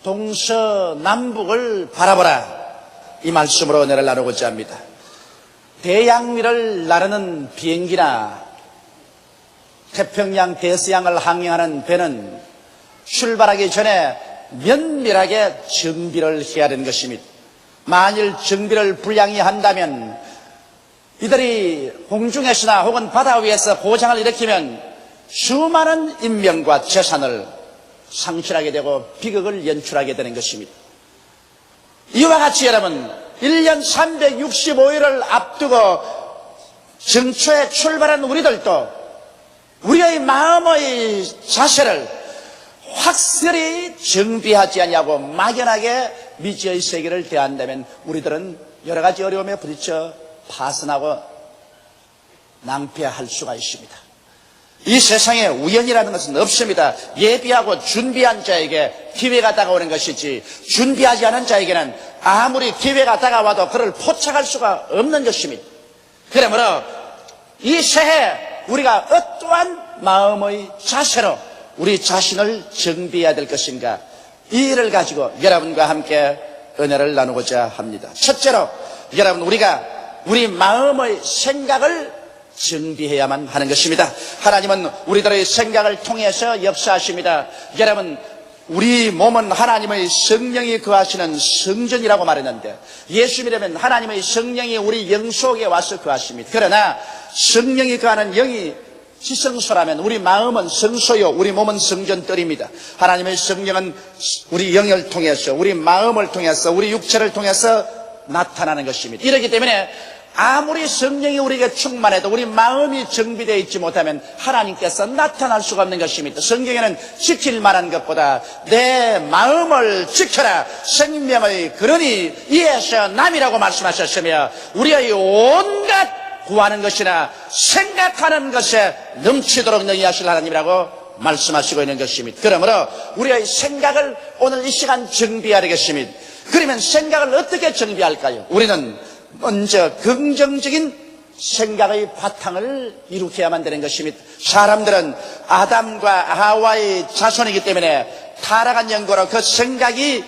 동서남북을 바라보라, 이 말씀으로 은혜를 나누고자 합니다. 대양미를 나르는 비행기나 태평양 대서양을 항행하는 배는 출발하기 전에 면밀하게 정비를 해야 되는 것입니다. 만일 정비를 불량히 한다면 이들이 공중에서나 혹은 바다 위에서 고장을 일으키면 수많은 인명과 재산을 상실하게 되고 비극을 연출하게 되는 것입니다. 이와 같이 여러분, 1년 365일을 앞두고 정초에 출발한 우리들도 우리의 마음의 자세를 확실히 정비하지 않냐고 막연하게 미지의 세계를 대한다면 우리들은 여러 가지 어려움에 부딪혀 파산하고 낭패할 수가 있습니다. 이 세상에 우연이라는 것은 없습니다. 예비하고 준비한 자에게 기회가 다가오는 것이지, 준비하지 않은 자에게는 아무리 기회가 다가와도 그를 포착할 수가 없는 것입니다. 그러므로 이 새해 우리가 어떠한 마음의 자세로 우리 자신을 정비해야 될 것인가, 이 일을 가지고 여러분과 함께 은혜를 나누고자 합니다. 첫째로 여러분, 우리가 우리 마음의 생각을 정비해야만 하는 것입니다. 하나님은 우리들의 생각을 통해서 역사하십니다. 여러분, 우리 몸은 하나님의 성령이 거하시는 성전이라고 말했는데, 예수 믿으면 하나님의 성령이 우리 영 속에 와서 거하십니다. 그러나 성령이 거하는 영이 지성소라면 우리 마음은 성소요, 우리 몸은 성전뜰입니다. 하나님의 성령은 우리 영을 통해서, 우리 마음을 통해서, 우리 육체를 통해서 나타나는 것입니다. 이렇기 때문에 아무리 성령이 우리에게 충만해도 우리 마음이 정비되어 있지 못하면 하나님께서 나타날 수가 없는 것입니다. 성경에는 지킬 만한 것보다 내 마음을 지켜라, 생명의 근원이 이에서 남이라고 말씀하셨으며, 우리의 온갖 구하는 것이나 생각하는 것에 넘치도록 능히하실 하나님이라고 말씀하시고 있는 것입니다. 그러므로 우리의 생각을 오늘 이 시간 정비해야 되겠습니다. 그러면 생각을 어떻게 정비할까요? 우리는 먼저 긍정적인 생각의 바탕을 일으켜야만 되는 것입니다. 사람들은 아담과 하와의 자손이기 때문에 타락한 연고로 그 생각이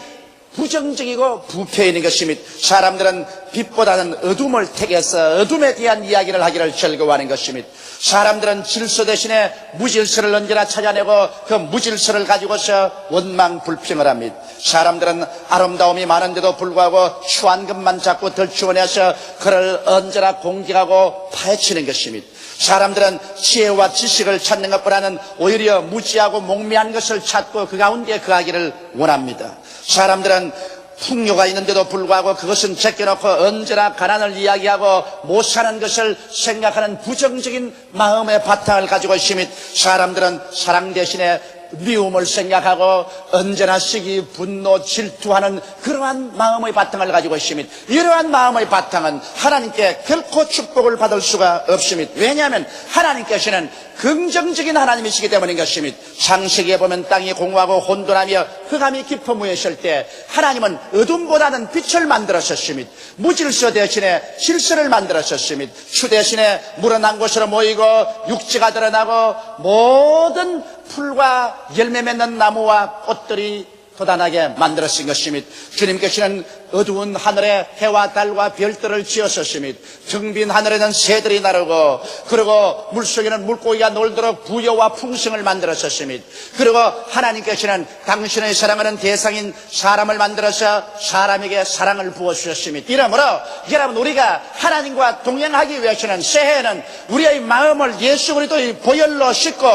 부정적이고 부패해 있는 것입니다. 사람들은 빛보다는 어둠을 택해서 어둠에 대한 이야기를 하기를 즐거워하는 것입니다. 사람들은 질서 대신에 무질서를 언제나 찾아내고 그 무질서를 가지고서 원망불평을 합니다. 사람들은 아름다움이 많은데도 불구하고 추한 것만 자꾸 덜추어내서 그를 언제나 공격하고 파헤치는 것입니다. 사람들은 지혜와 지식을 찾는 것보다는 오히려 무지하고 목매한 것을 찾고 그 가운데 거하기를 원합니다. 사람들은 풍요가 있는데도 불구하고 그것은 제껴놓고 언제나 가난을 이야기하고 못 사는 것을 생각하는 부정적인 마음의 바탕을 가지고 있습니다. 사람들은 사랑 대신에 미움을 생각하고 언제나 시기, 분노, 질투하는 그러한 마음의 바탕을 가지고 있습니다. 이러한 마음의 바탕은 하나님께 결코 축복을 받을 수가 없습니다. 왜냐하면 하나님께서는 긍정적인 하나님이시기 때문인 것입니다. 창세기에 보면 땅이 공허하고 혼돈하며 흑암이 깊어무했을 때 하나님은 어둠보다는 빛을 만들었습니다. 무질서 대신에 질서를 만들었습니다. 추 대신에 물은 한 곳으로 모이고 육지가 드러나고 모든 풀과 열매 맺는 나무와 꽃들이 돋아나게 만들었은 것입니다. 주님께서는 어두운 하늘에 해와 달과 별들을 지었었습니다. 텅 빈 하늘에는 새들이 나르고, 그리고 물속에는 물고기가 놀도록 부여와 풍성을 만들었었습니다. 그리고 하나님께서는 당신의 사랑하는 대상인 사람을 만들어서 사람에게 사랑을 부어주셨습니다. 이러므로 여러분, 우리가 하나님과 동행하기 위해서는 새해에는 우리의 마음을 예수 그리스도의 보혈로 씻고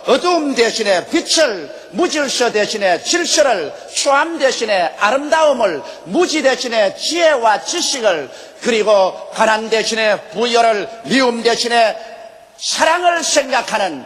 어두움 대신에 빛을, 무질서 대신에 질서를, 추함 대신에 아름다움을, 무지 대신에 지혜와 지식을, 그리고 가난 대신에 부여를, 미움 대신에 사랑을 생각하는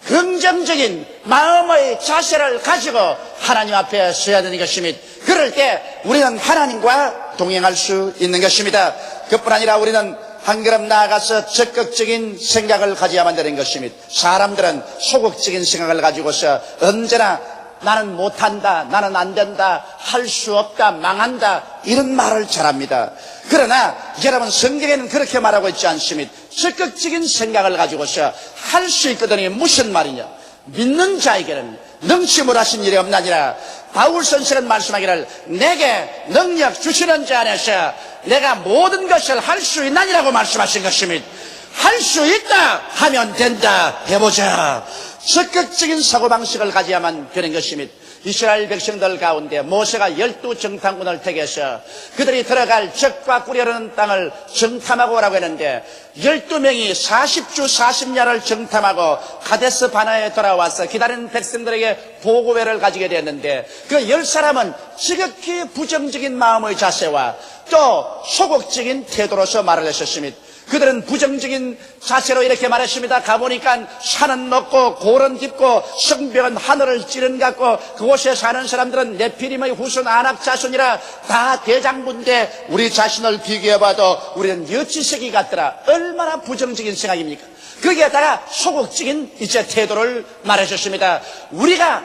긍정적인 마음의 자세를 가지고 하나님 앞에 서야 되는 것입니다. 그럴 때 우리는 하나님과 동행할 수 있는 것입니다. 그뿐 아니라 우리는 한 걸음 나아가서 적극적인 생각을 가져야만 되는 것입니다. 사람들은 소극적인 생각을 가지고서 언제나 나는 못한다, 나는 안 된다, 할 수 없다, 망한다, 이런 말을 잘합니다. 그러나 여러분, 성경에는 그렇게 말하고 있지 않습니다. 적극적인 생각을 가지고서 할 수 있거든요. 무슨 말이냐? 믿는 자에게는 능치 못하신 일이 없나니라. 바울 선생은 말씀하기를 내게 능력 주시는 자 안에서 내가 모든 것을 할 수 있나니라고 말씀하신 것입니다. 할 수 있다 하면 된다 해보자. 적극적인 사고방식을 가져야만 되는 것입니다. 이스라엘 백성들 가운데 모세가 12정탐꾼을 택해서 그들이 들어갈 적과 꿀이 흐르는 땅을 정탐하고 오라고 했는데 12명이 40주 40야를 정탐하고 가데스 바나에 돌아와서 기다리는 백성들에게 보고회를 가지게 되었는데 그 10사람은 지극히 부정적인 마음의 자세와 또 소극적인 태도로서 말을 했었습니다. 그들은 부정적인 자세로 이렇게 말했습니다. 가보니까 산은 높고 골은 깊고 성벽은 하늘을 찌른 것 같고 그곳에 사는 사람들은 네피림의 후손 아낙 자손이라 다 대장부인데 우리 자신을 비교해봐도 우리는 여치새끼 같더라. 얼마나 부정적인 생각입니까? 거기에다가 소극적인 이제 태도를 말하셨습니다. 우리가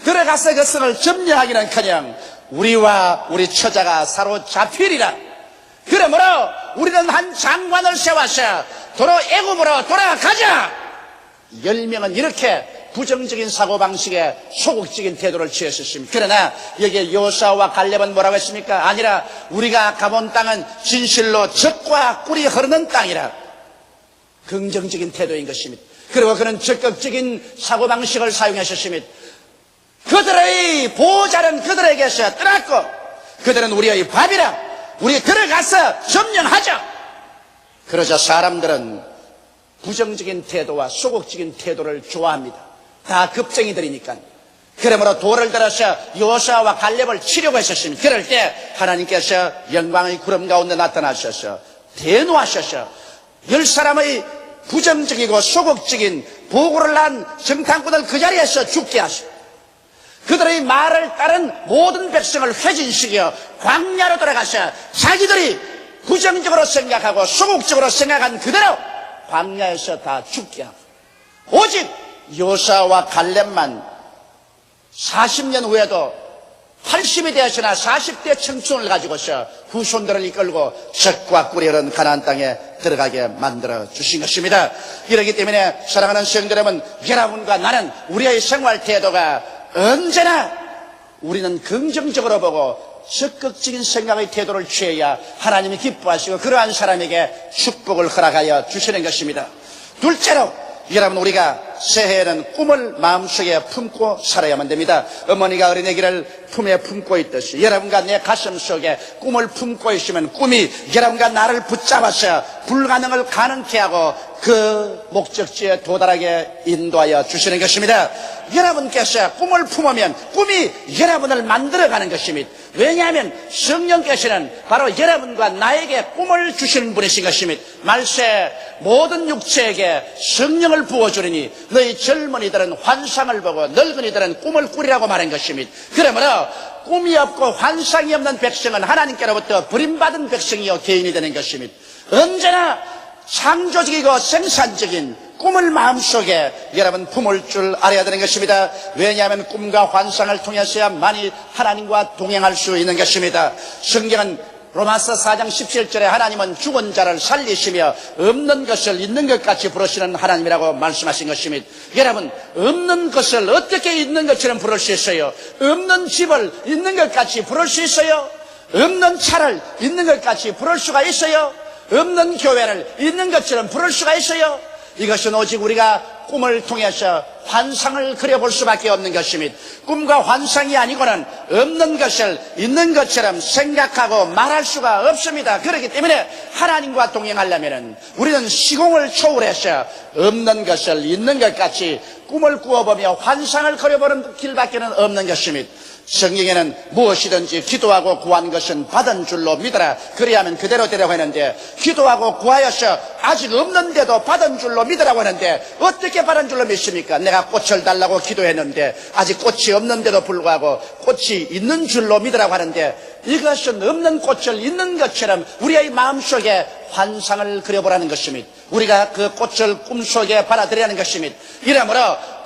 들어가서 그 성을 점령하기는커녕 우리와 우리 처자가 사로잡히리라. 그러므로 우리는 한 장관을 세워서 도로 애굽으로 돌아가자. 10명은 이렇게 부정적인 사고방식에 소극적인 태도를 취했었습니다. 그러나 여기에 여호수아와 갈렙은 뭐라고 했습니까? 아니라 우리가 가본 땅은 진실로 젖과 꿀이 흐르는 땅이라. 긍정적인 태도인 것입니다. 그리고 그는 적극적인 사고방식을 사용하셨습니다. 그들의 보호자는 그들에게서 떠났고 그들은 우리의 밥이라. 우리 들어가서 점령하자. 그러자 사람들은 부정적인 태도와 소극적인 태도를 좋아합니다. 다 급쟁이들이니까. 그러므로 돌을 들어서 여호수아와 갈렙을 치려고 했었습니다. 그럴 때 하나님께서 영광의 구름 가운데 나타나셔서 대노하셔서 10사람의 부정적이고 소극적인 보고를 한 정탐꾼을 그 자리에서 죽게 하시고 그들의 말을 따른 모든 백성을 회진시켜 광야로 돌아가서 자기들이 부정적으로 생각하고 소극적으로 생각한 그대로 광야에서 다 죽게 하고 오직 여호수아와 갈렙만 40년 후에도 80이 되었으나 40대 청춘을 가지고서 후손들을 이끌고 젖과 꿀이 흐르는 가나안 땅에 들어가게 만들어 주신 것입니다. 이렇기 때문에 사랑하는 성도 여러분, 여러분과 나는 우리의 생활 태도가 언제나 우리는 긍정적으로 보고 적극적인 생각의 태도를 취해야 하나님이 기뻐하시고 그러한 사람에게 축복을 허락하여 주시는 것입니다. 둘째로 여러분, 우리가 새해에는 꿈을 마음속에 품고 살아야만 됩니다. 어머니가 어린애기를 품에 품고 있듯이 여러분과 내 가슴 속에 꿈을 품고 있으면 꿈이 여러분과 나를 붙잡아서 불가능을 가능케 하고 그 목적지에 도달하게 인도하여 주시는 것입니다. 여러분께서 꿈을 품으면 꿈이 여러분을 만들어가는 것입니다. 왜냐하면 성령께서는 바로 여러분과 나에게 꿈을 주시는 분이신 것입니다. 말세 모든 육체에게 성령을 부어주리니 너희 젊은이들은 환상을 보고 늙은이들은 꿈을 꾸리라고 말한 것입니다. 그러므로 꿈이 없고 환상이 없는 백성은 하나님께로부터 버림받은 백성이요 개인이 되는 것입니다. 언제나 창조적이고 생산적인 꿈을 마음속에 여러분 품을 줄 알아야 되는 것입니다. 왜냐하면 꿈과 환상을 통해서야만이 하나님과 동행할 수 있는 것입니다. 성경은 로마서 4장 17절에 하나님은 죽은 자를 살리시며 없는 것을 있는 것 같이 부르시는 하나님이라고 말씀하신 것입니다. 여러분, 없는 것을 어떻게 있는 것처럼 부를 수 있어요? 없는 집을 있는 것 같이 부를 수 있어요? 없는 차를 있는 것 같이 부를 수가 있어요? 없는 교회를 있는 것처럼 부를 수가 있어요? 이것은 오직 우리가 꿈을 통해서 환상을 그려볼 수밖에 없는 것입니다. 꿈과 환상이 아니고는 없는 것을 있는 것처럼 생각하고 말할 수가 없습니다. 그렇기 때문에 하나님과 동행하려면 우리는 시공을 초월해서 없는 것을 있는 것 같이 꿈을 꾸어보며 환상을 그려보는 길밖에 없는 것입니다. 성경에는 무엇이든지 기도하고 구한 것은 받은 줄로 믿어라. 그래야만 그대로 되라고 했는데, 기도하고 구하여서 아직 없는데도 받은 줄로 믿으라고 했는데 어떻게 받은 줄로 믿습니까? 내가 꽃을 달라고 기도했는데 아직 꽃이 없는데도 불구하고 꽃이 있는 줄로 믿으라고 하는데, 이것은 없는 꽃을 있는 것처럼 우리의 마음속에 환상을 그려보라는 것입니다. 우리가 그 꽃을 꿈속에 받아들이라는 것입니다. 이러므로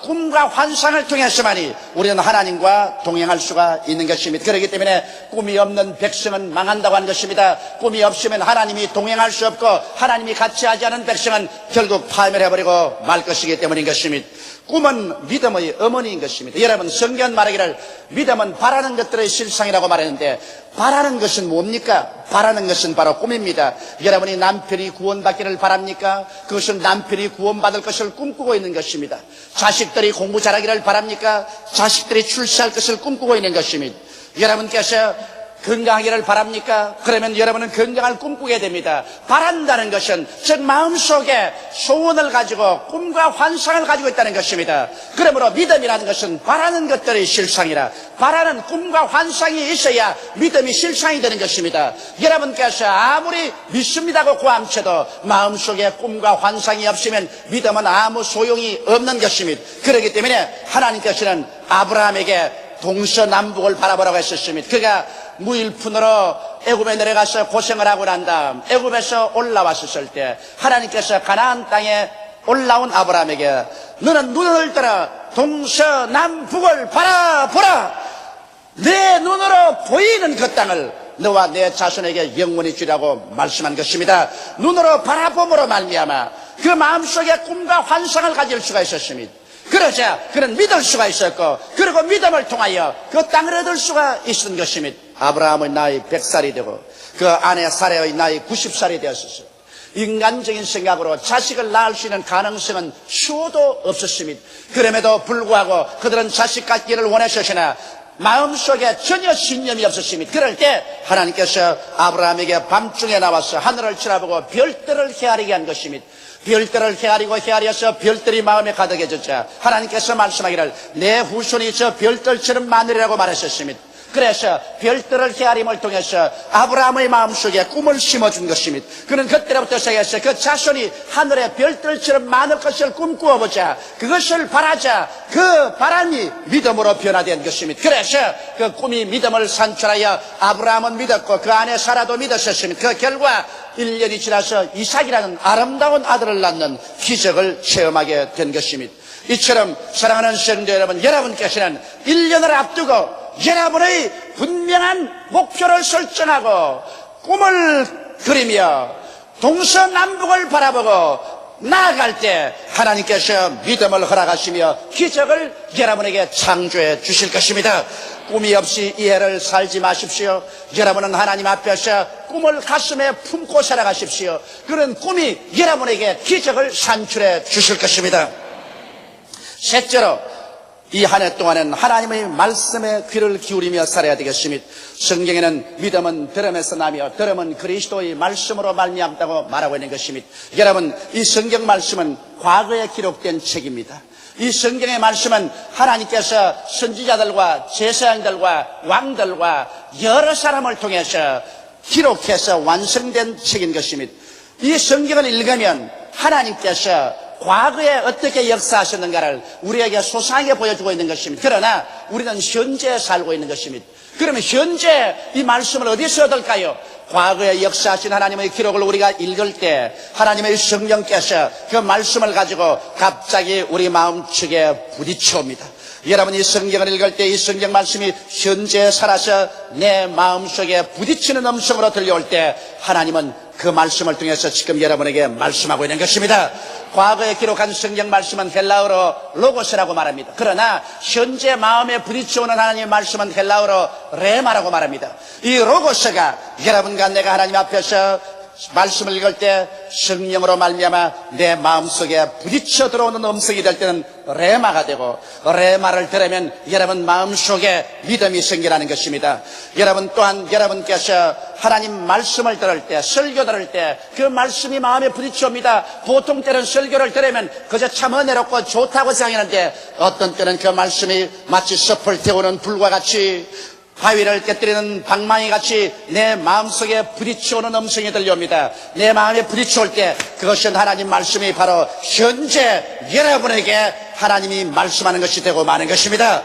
꿈과 환상을 통해서만이 우리는 하나님과 동행할 수가 있는 것입니다. 그렇기 때문에 꿈이 없는 백성은 망한다고 하는 것입니다. 꿈이 없으면 하나님이 동행할 수 없고 하나님이 같이 하지 않은 백성은 결국 파멸해버리고 말 것이기 때문인 것입니다. 꿈은 믿음의 어머니인 것입니다. 여러분, 성경 말하기를 믿음은 바라는 것들의 실상이라고 말했는데, 바라는 것은 뭡니까? 바라는 것은 바로 꿈입니다. 여러분이 남편이 구원받기를 바랍니까? 그것은 남편이 구원받을 것을 꿈꾸고 있는 것입니다. 자식들이 공부 잘하기를 바랍니까? 자식들이 출세할 것을 꿈꾸고 있는 것입니다. 여러분께서 건강하기를 바랍니까? 그러면 여러분은 건강을 꿈꾸게 됩니다. 바란다는 것은 즉 마음속에 소원을 가지고 꿈과 환상을 가지고 있다는 것입니다. 그러므로 믿음이라는 것은 바라는 것들의 실상이라, 바라는 꿈과 환상이 있어야 믿음이 실상이 되는 것입니다. 여러분께서 아무리 믿습니다고 고함쳐도 마음속에 꿈과 환상이 없으면 믿음은 아무 소용이 없는 것입니다. 그렇기 때문에 하나님께서는 아브라함에게 동서남북을 바라보라고 했었습니다. 그가 무일푼으로 애굽에 내려가서 고생을 하고 난 다음 애굽에서 올라왔을 때 하나님께서 가나안 땅에 올라온 아브라함에게 너는 눈을 들어 동서남북을 바라보라. 내 눈으로 보이는 그 땅을 너와 내 자손에게 영원히 주라고 말씀한 것입니다. 눈으로 바라봄으로 말미암아 그 마음속에 꿈과 환상을 가질 수가 있었습니다. 그러자 그는 믿을 수가 있었고, 그리고 믿음을 통하여 그 땅을 얻을 수가 있었던 것입니다. 아브라함의 나이 100살이 되고 그 아내 사레의 나이 90살이 되었었어요. 인간적인 생각으로 자식을 낳을 수 있는 가능성은 수도 없었습니다. 그럼에도 불구하고 그들은 자식 갖기를 원하셨으나 마음속에 전혀 신념이 없었습니다. 그럴 때 하나님께서 아브라함에게 밤중에 나와서 하늘을 쳐다보고 별들을 헤아리게 한 것입니다. 별들을 헤아려서 별들이 마음에 가득해졌자 하나님께서 말씀하기를 내 후손이 저 별들처럼 많으리라고 말하셨습니다. 그래서 별들을 헤아림을 통해서 아브라함의 마음속에 꿈을 심어준 것입니다. 그는 그때부터 시작해서 그 자손이 하늘의 별들처럼 많을 것을 꿈꾸어보자, 그것을 바라자, 그 바람이 믿음으로 변화된 것입니다. 그래서 그 꿈이 믿음을 산출하여 아브라함은 믿었고 그 아내 사라도 믿었었습니다. 그 결과 1년이 지나서 이삭이라는 아름다운 아들을 낳는 기적을 체험하게 된 것입니다. 이처럼 사랑하는 성도 여러분, 여러분께서는 1년을 앞두고 여러분의 분명한 목표를 설정하고 꿈을 그리며 동서남북을 바라보고 나아갈 때 하나님께서 믿음을 허락하시며 기적을 여러분에게 창조해 주실 것입니다. 꿈이 없이 이해를 살지 마십시오. 여러분은 하나님 앞에서 꿈을 가슴에 품고 살아가십시오. 그런 꿈이 여러분에게 기적을 산출해 주실 것입니다. 셋째로, 이 한 해 동안은 하나님의 말씀에 귀를 기울이며 살아야 되겠습니다. 성경에는 믿음은 들음에서 나며 들음은 그리스도의 말씀으로 말미암다고 말하고 있는 것입니다. 여러분, 이 성경 말씀은 과거에 기록된 책입니다. 이 성경의 말씀은 하나님께서 선지자들과 제사장들과 왕들과 여러 사람을 통해서 기록해서 완성된 책인 것입니다. 이 성경을 읽으면 하나님께서 과거에 어떻게 역사하셨는가를 우리에게 소상하게 보여주고 있는 것입니다. 그러나 우리는 현재에 살고 있는 것입니다. 그러면 현재 이 말씀을 어디서 얻을까요? 과거에 역사하신 하나님의 기록을 우리가 읽을 때 하나님의 성령께서 그 말씀을 가지고 갑자기 우리 마음속에 부딪혀옵니다. 여러분, 이 성경을 읽을 때 이 성경 말씀이 현재에 살아서 내 마음속에 부딪히는 음성으로 들려올 때 하나님은 그 말씀을 통해서 지금 여러분에게 말씀하고 있는 것입니다. 과거에 기록한 성경 말씀은 헬라어로 로고스라고 말합니다. 그러나 현재 마음에 부딪혀오는 하나님의 말씀은 헬라어로 레마라고 말합니다. 이 로고스가 여러분과 내가 하나님 앞에서 말씀을 읽을 때 성령으로 말미암아 내 마음속에 부딪혀 들어오는 음성이 될 때는 레마가 되고, 레마를 들으면 여러분 마음속에 믿음이 생기라는 것입니다. 여러분 또한 여러분께서 하나님 말씀을 들을 때, 설교 들을 때 그 말씀이 마음에 부딪혀옵니다. 보통 때는 설교를 들으면 그저 참 은혜롭고 좋다고 생각하는데 어떤 때는 그 말씀이 마치 섭을 태우는 불과 같이, 바위를 깨뜨리는 방망이 같이 내 마음속에 부딪혀오는 음성이 들려옵니다. 내 마음에 부딪혀올 때 그것은 하나님 말씀이 바로 현재 여러분에게 하나님이 말씀하는 것이 되고 마는 것입니다.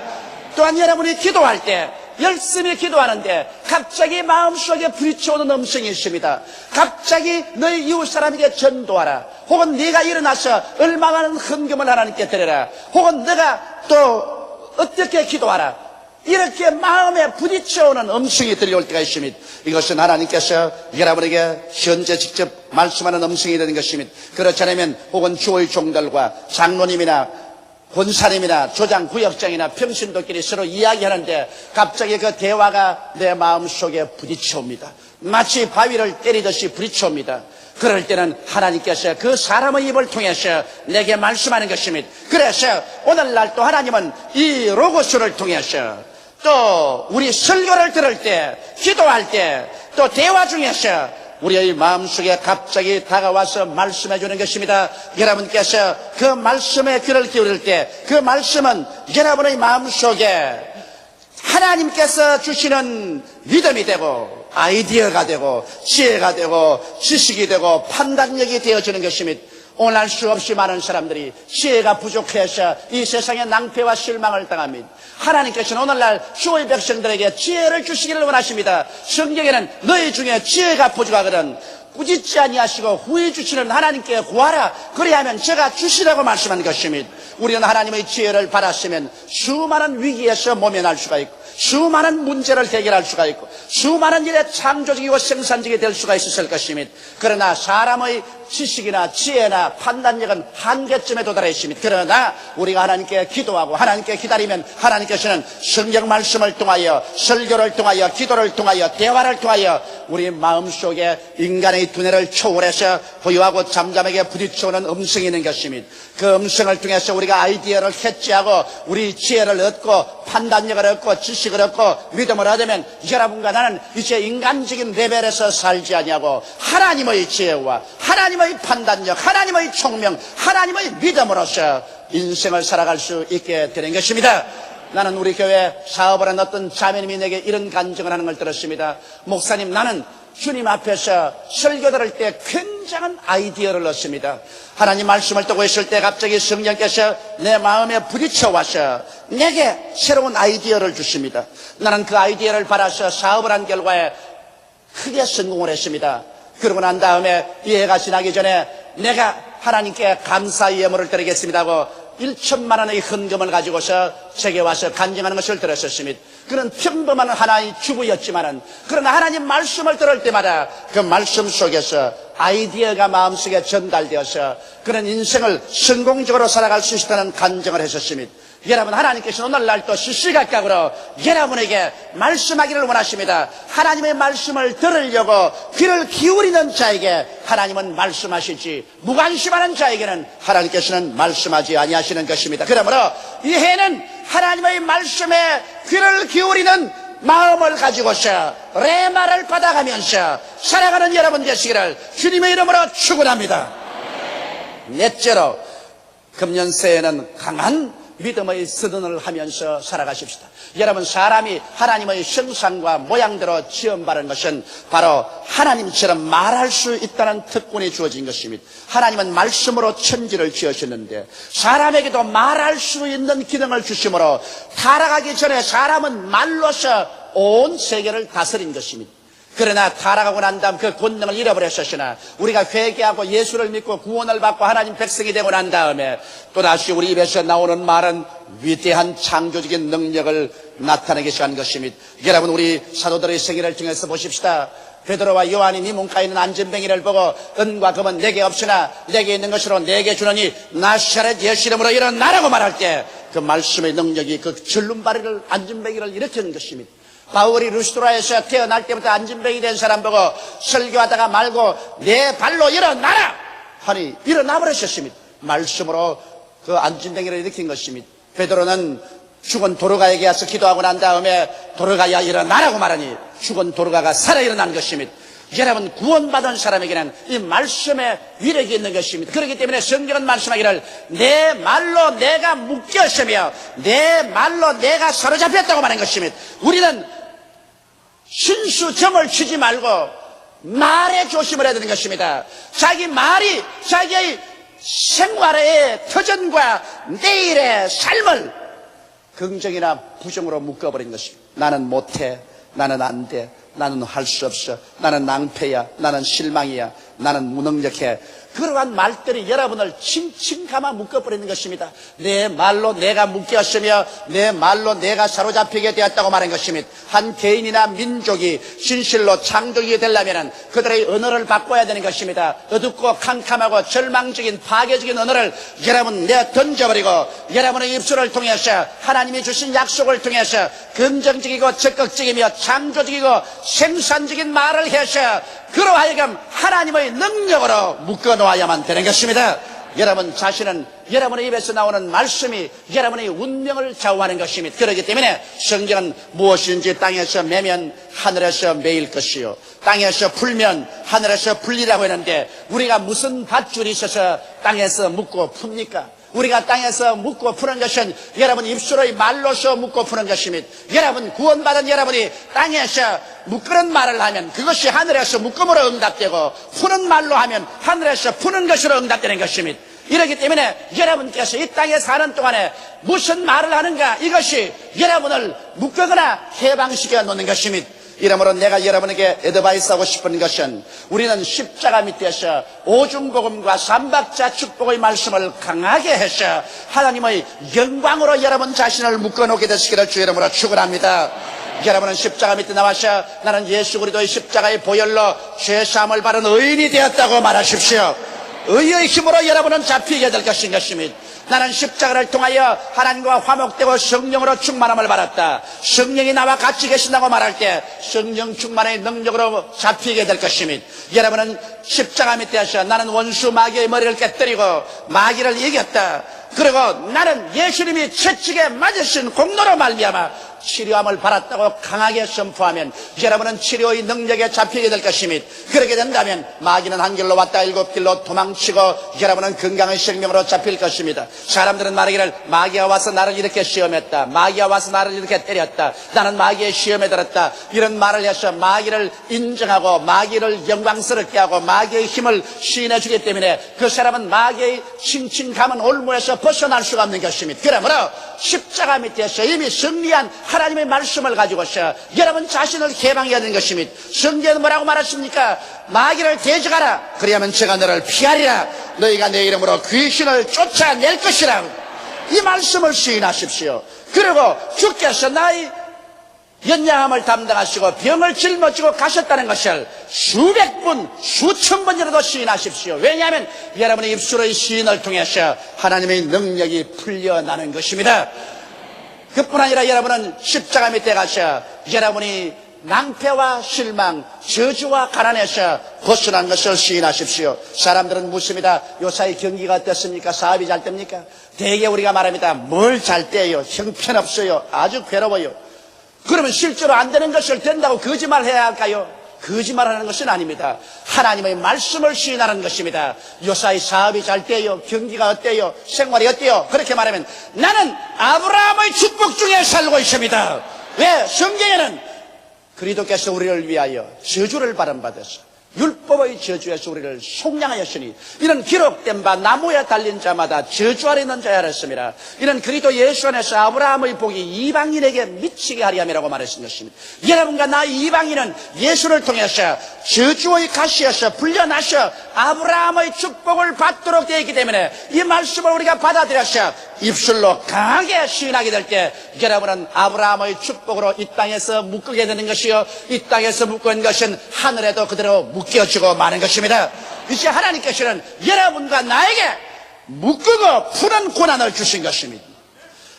또한 여러분이 기도할 때 열심히 기도하는데 갑자기 마음속에 부딪혀오는 음성이 있습니다. 갑자기 너희 이웃 사람에게 전도하라. 혹은 네가 일어나서 얼마 많은 헌금을 하나님께 드려라. 혹은 네가 또 어떻게 기도하라. 이렇게 마음에 부딪혀오는 음성이 들려올 때가 있습니다. 이것은 하나님께서 여러분에게 현재 직접 말씀하는 음성이 되는 것입니다. 그렇지 않으면 혹은 교회 종들과 장로님이나 권사님이나 조장 구역장이나 평신도끼리 서로 이야기하는데 갑자기 그 대화가 내 마음속에 부딪혀옵니다. 마치 바위를 때리듯이 부딪혀옵니다. 그럴 때는 하나님께서 그 사람의 입을 통해서 내게 말씀하는 것입니다. 그래서 오늘날 또 하나님은 이 로고스를 통해서 또 우리 설교를 들을 때, 기도할 때, 또 대화 중에서 우리의 마음속에 갑자기 다가와서 말씀해 주는 것입니다. 여러분께서 그 말씀에 귀를 기울일 때 그 말씀은 여러분의 마음속에 하나님께서 주시는 믿음이 되고 아이디어가 되고 지혜가 되고 지식이 되고 판단력이 되어지는 것입니다. 오늘 수없이 많은 사람들이 지혜가 부족해서 이 세상에 낭패와 실망을 당합니다. 하나님께서는 오늘날 주의 백성들에게 지혜를 주시기를 원하십니다. 성경에는 너희 중에 지혜가 부족하거든 꾸짖지 아니하시고 후회 주시는 하나님께 구하라. 그리하면 제가 주시라고 말씀한 것입니다. 우리는 하나님의 지혜를 받았으면 수많은 위기에서 모면할 수가 있고 수많은 문제를 해결할 수가 있고 수많은 일에 창조적이고 생산적이 될 수가 있었을 것입니다. 그러나 사람의 지식이나 지혜나 판단력은 한계점에 도달해 있습니다. 그러나 우리가 하나님께 기도하고 하나님께 기다리면 하나님께서는 성경 말씀을 통하여 설교를 통하여 기도를 통하여 대화를 통하여 우리 마음속에 인간의 두뇌를 초월해서 고요하고 잠잠하게 부딪혀오는 음성이 있는 것입니다. 그 음성을 통해서 우리가 아이디어를 캐치하고 우리 지혜를 얻고 판단력을 얻고 지식을 얻고 믿음을 얻으면 여러분과 나는 이제 인간적인 레벨에서 살지 아니하고 하나님의 지혜와 하나님의 판단력, 하나님의 총명, 하나님의 믿음으로서 인생을 살아갈 수 있게 되는 것입니다. 나는 우리 교회 사업을 하는 어떤 자매님이 내게 이런 간증을 하는 걸 들었습니다. 목사님, 나는 주님 앞에서 설교 들을 때 굉장한 아이디어를 얻습니다. 하나님 말씀을 듣고 있을 때 갑자기 성령께서 내 마음에 부딪혀 와서 내게 새로운 아이디어를 주십니다. 나는 그 아이디어를 받아서 사업을 한 결과에 크게 성공을 했습니다. 그러고 난 다음에 이 해가 지나기 전에 내가 하나님께 감사의 예물을 드리겠습니다 하고 1천만 원의 헌금을 가지고서 제게 와서 간증하는 것을 들었었습니다. 그는 평범한 하나의 주부였지만은 그러나 하나님 말씀을 들을 때마다 그 말씀 속에서 아이디어가 마음속에 전달되어서 그런 인생을 성공적으로 살아갈 수 있다는 간증을 했었습니다. 여러분, 하나님께서 오늘날 또 시시각각으로 여러분에게 말씀하기를 원하십니다. 하나님의 말씀을 들으려고 귀를 기울이는 자에게 하나님은 말씀하시지 무관심하는 자에게는 하나님께서는 말씀하지 아니하시는 것입니다. 그러므로 이 해는 하나님의 말씀에 귀를 기울이는 마음을 가지고서 레마를 받아가면서 살아가는 여러분 되시기를 주님의 이름으로 축원합니다. 넷째로 금년 새해는 강한 믿음의 서든을 하면서 살아가십시다. 여러분, 사람이 하나님의 형상과 모양대로 지음받은 것은 바로 하나님처럼 말할 수 있다는 특권이 주어진 것입니다. 하나님은 말씀으로 천지를 지으셨는데 사람에게도 말할 수 있는 기능을 주심으로 타락하기 전에 사람은 말로서 온 세계를 다스린 것입니다. 그러나 타락하고 난 다음 그 권능을 잃어버렸으나 우리가 회개하고 예수를 믿고 구원을 받고 하나님 백성이 되고 난 다음에 또다시 우리 입에서 나오는 말은 위대한 창조적인 능력을 나타내기 시작한 것입니다. 여러분, 우리 사도들의 생애를 통해서 보십시다. 베드로와 요한이 네 문가에 있는 안전뱅이를 보고 은과 금은 내게 없으나 내게 있는 것으로 내게 주노니 나사렛 예수 이름으로 일어나라고 말할 때 그 말씀의 능력이 그 줄눈바리를 안전뱅이를 일으키는 것입니다. 바울이 루스드라에서 태어날 때부터 안진뱅이 된 사람 보고 설교하다가 말고 내 발로 일어나라 하니 일어나 버리셨습니다. 말씀으로 그 안진뱅이를 일으킨 것입니다. 베드로는 죽은 도르가에게 와서 기도하고 난 다음에 도르가야 일어나라고 말하니 죽은 도르가가 살아 일어난 것입니다. 여러분, 구원받은 사람에게는 이 말씀에 위력이 있는 것입니다. 그렇기 때문에 성경은 말씀하기를 내 말로 내가 묶였으며 내 말로 내가 사로잡혔다고 말한 것입니다. 우리는 신수점을 치지 말고 말에 조심을 해야 되는 것입니다. 자기 말이 자기의 생활의 터전과 내일의 삶을 긍정이나 부정으로 묶어버린 것입니다. 나는 못해, 나는 안 돼, 나는 할 수 없어, 나는 낭패야, 나는 실망이야, 나는 무능력해. 그러한 말들이 여러분을 칭칭 감아 묶어버리는 것입니다. 내 말로 내가 묶였으며 내 말로 내가 사로잡히게 되었다고 말한 것입니다. 한 개인이나 민족이 진실로 창조하게 되려면 그들의 언어를 바꿔야 되는 것입니다. 어둡고 캄캄하고 절망적인 파괴적인 언어를 여러분 내어 던져버리고 여러분의 입술을 통해서 하나님이 주신 약속을 통해서 긍정적이고 적극적이며 창조적이고 생산적인 말을 해서 그로 하여금 하나님의 능력으로 묶어놓아야만 되는 것입니다. 여러분 자신은 여러분의 입에서 나오는 말씀이 여러분의 운명을 좌우하는 것입니다. 그렇기 때문에 성경은 무엇인지 땅에서 매면 하늘에서 매일 것이요 땅에서 풀면 하늘에서 풀리라고 했는데 우리가 무슨 밧줄이 있어서 땅에서 묶고 풉니까? 우리가 땅에서 묶고 푸는 것은 여러분 입술의 말로서 묶고 푸는 것입니다. 여러분 구원받은 여러분이 땅에서 묶는 말을 하면 그것이 하늘에서 묶음으로 응답되고 푸는 말로 하면 하늘에서 푸는 것으로 응답되는 것입니다. 이렇기 때문에 여러분께서 이 땅에 사는 동안에 무슨 말을 하는가 이것이 여러분을 묶거나 해방시켜 놓는 것입니다. 이러므로 내가 여러분에게 애드바이스하고 싶은 것은 우리는 십자가 밑에서 오중복음과 삼박자 축복의 말씀을 강하게 해서 하나님의 영광으로 여러분 자신을 묶어놓게 되시기를 주 이름으로 축원합니다. 여러분은 십자가 밑에 나와서 나는 예수 그리스도의 십자가의 보혈로 죄사함을 받은 의인이 되었다고 말하십시오. 의의 힘으로 여러분은 잡히게 될 것입니다. 나는 십자가를 통하여 하나님과 화목되고 성령으로 충만함을 받았다. 성령이 나와 같이 계신다고 말할 때 성령 충만의 능력으로 잡히게 될 것입니다. 여러분은 십자가 밑에서 나는 원수 마귀의 머리를 깨뜨리고 마귀를 이겼다. 그리고 나는 예수님이 채찍에 맞으신 공로로 말미암아 치료함을 받았다고 강하게 선포하면 여러분은 치료의 능력에 잡히게 될 것입니다. 그렇게 된다면 마귀는 한 길로 왔다 일곱 길로 도망치고 여러분은 건강의 생명으로 잡힐 것입니다. 사람들은 말하기를 마귀가 와서 나를 이렇게 시험했다. 마귀가 와서 나를 이렇게 때렸다. 나는 마귀의 시험에 들었다. 이런 말을 해서 마귀를 인정하고 마귀를 영광스럽게 하고 마귀의 힘을 시인해 주기 때문에 그 사람은 마귀의 칭칭감은 올무에서 벗어날 수가 없는 것입니다. 그러므로 십자가 밑에서 이미 승리한 하나님의 말씀을 가지고서 여러분 자신을 개방해야 되는 것입니다. 성경은 뭐라고 말했습니까? 마귀를 대적하라. 그리하면 제가 너를 피하리라. 너희가 내 이름으로 귀신을 쫓아낼 것이라. 이 말씀을 시인하십시오. 그리고 주께서 나의 연약함을 담당하시고 병을 짊어지고 가셨다는 것을 수백 번, 수천 번이라도 시인하십시오. 왜냐하면 여러분의 입술의 시인을 통해서 하나님의 능력이 풀려나는 것입니다. 그뿐 아니라 여러분은 십자가 밑에 가서 여러분이 낭패와 실망, 저주와 가난에서 벗어난 것을 시인하십시오. 사람들은 묻습니다. 요사이 경기가 어떻습니까? 사업이 잘 됩니까? 대개 우리가 말합니다. 뭘 잘 돼요? 형편없어요. 아주 괴로워요. 그러면 실제로 안 되는 것을 된다고 거짓말해야 할까요? 거짓말하는 것은 아닙니다. 하나님의 말씀을 시인하는 것입니다. 요사이 사업이 잘 돼요? 경기가 어때요? 생활이 어때요? 그렇게 말하면 나는 아브라함의 축복 중에 살고 있습니다. 왜? 성경에는 그리스도께서 우리를 위하여 저주를 받음받아서 율법의 저주에서 우리를 속량하였으니 이는 기록된 바 나무에 달린 자마다 저주 아래 있는 자야 했습니다. 이는 그리스도 예수 안에서 아브라함의 복이 이방인에게 미치게 하리 함이라고 말했던 것입니다. 여러분과 나 이방인은 예수를 통해서 저주의 가시에서 풀려나서 아브라함의 축복을 받도록 되어 있기 때문에 이 말씀을 우리가 받아들여서 입술로 강하게 시인하게 될 때 여러분은 아브라함의 축복으로 이 땅에서 묶게 되는 것이요 이 땅에서 묶은 것은 하늘에도 그대로 묶여지고 마는 것입니다. 이제 하나님께서는 여러분과 나에게 묶고 푸는 고난을 주신 것입니다.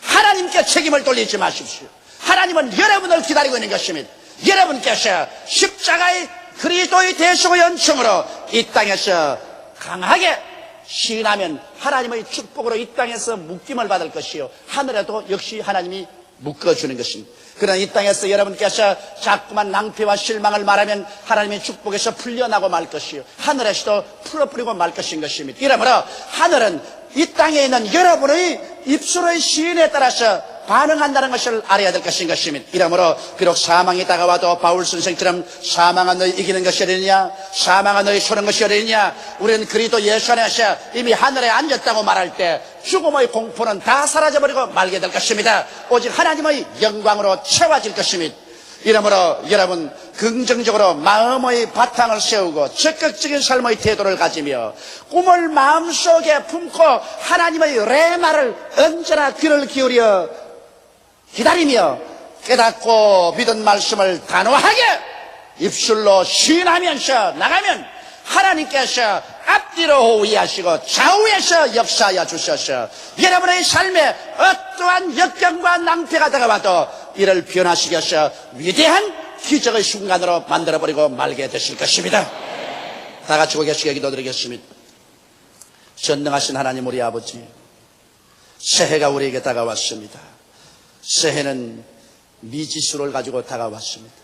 하나님께 책임을 돌리지 마십시오. 하나님은 여러분을 기다리고 있는 것입니다. 여러분께서 십자가의 그리스도의 대속의 연청으로 이 땅에서 강하게 시인하면 하나님의 축복으로 이 땅에서 묶임을 받을 것이요 하늘에도 역시 하나님이 묶어주는 것입니다. 그러나 이 땅에서 여러분께서 자꾸만 낭패와 실망을 말하면 하나님의 축복에서 풀려나고 말 것이요 하늘에서도 풀어버리고 말 것인 것입니다. 이러므로 하늘은 이 땅에 있는 여러분의 입술의 시인에 따라서 반응한다는 것을 알아야 될 것인 것입니다. 이러므로 비록 사망이 다가와도 바울 선생처럼 사망은 너희 이기는 것이 아니냐, 사망은 너희 소는 것이 아니냐, 우리는 그리스도 예수 안에서 이미 하늘에 앉았다고 말할 때 죽음의 공포는 다 사라져버리고 말게 될 것입니다. 오직 하나님의 영광으로 채워질 것입니다. 이러므로 여러분 긍정적으로 마음의 바탕을 세우고 적극적인 삶의 태도를 가지며 꿈을 마음속에 품고 하나님의 레마를 언제나 귀를 기울여 기다리며 깨닫고 믿은 말씀을 단호하게 입술로 시인하면서 나가면 하나님께서 앞뒤로 호위하시고 좌우에서 역사하여 주셔서 여러분의 삶에 어떠한 역경과 낭패가 다가와도 이를 변화시켜서 위대한 기적의 순간으로 만들어버리고 말게 되실 것입니다. 다 같이 고개 숙여 기도드리겠습니다. 전능하신 하나님 우리 아버지, 새해가 우리에게 다가왔습니다. 새해는 미지수를 가지고 다가왔습니다.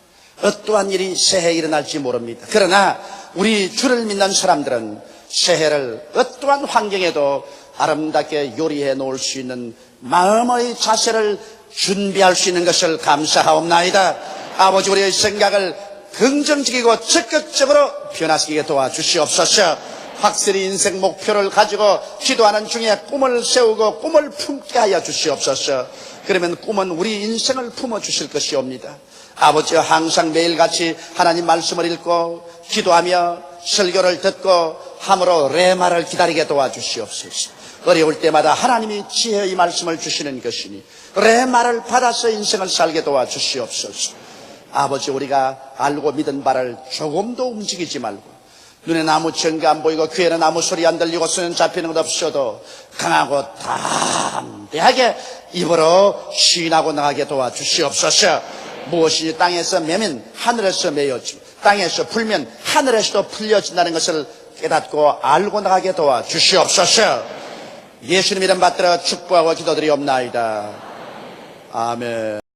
어떠한 일이 새해에 일어날지 모릅니다. 그러나 우리 주를 믿는 사람들은 새해를 어떠한 환경에도 아름답게 요리해 놓을 수 있는 마음의 자세를 준비할 수 있는 것을 감사하옵나이다. 아버지, 우리의 생각을 긍정적이고 적극적으로 변화시키게 도와주시옵소서. 확실히 인생 목표를 가지고 기도하는 중에 꿈을 세우고 꿈을 품게 하여 주시옵소서. 그러면 꿈은 우리 인생을 품어주실 것이옵니다. 아버지와 항상 매일같이 하나님 말씀을 읽고 기도하며 설교를 듣고 함으로 레마를 기다리게 도와주시옵소서. 어려울 때마다 하나님이 지혜의 말씀을 주시는 것이니 레마를 받아서 인생을 살게 도와주시옵소서. 아버지, 우리가 알고 믿은 바를 조금도 움직이지 말고 눈에는 아무 증거 안 보이고 귀에는 아무 소리 안 들리고 손에는 잡히는 것 없어도 강하고 담대하게 입으로 시인하고 나가게 도와주시옵소서. 무엇이 땅에서 매면 하늘에서 매어지고 땅에서 풀면 하늘에서도 풀려진다는 것을 깨닫고 알고 나가게 도와주시옵소서. 예수님 이름 받들어 축복하고 기도드리옵나이다. 아멘.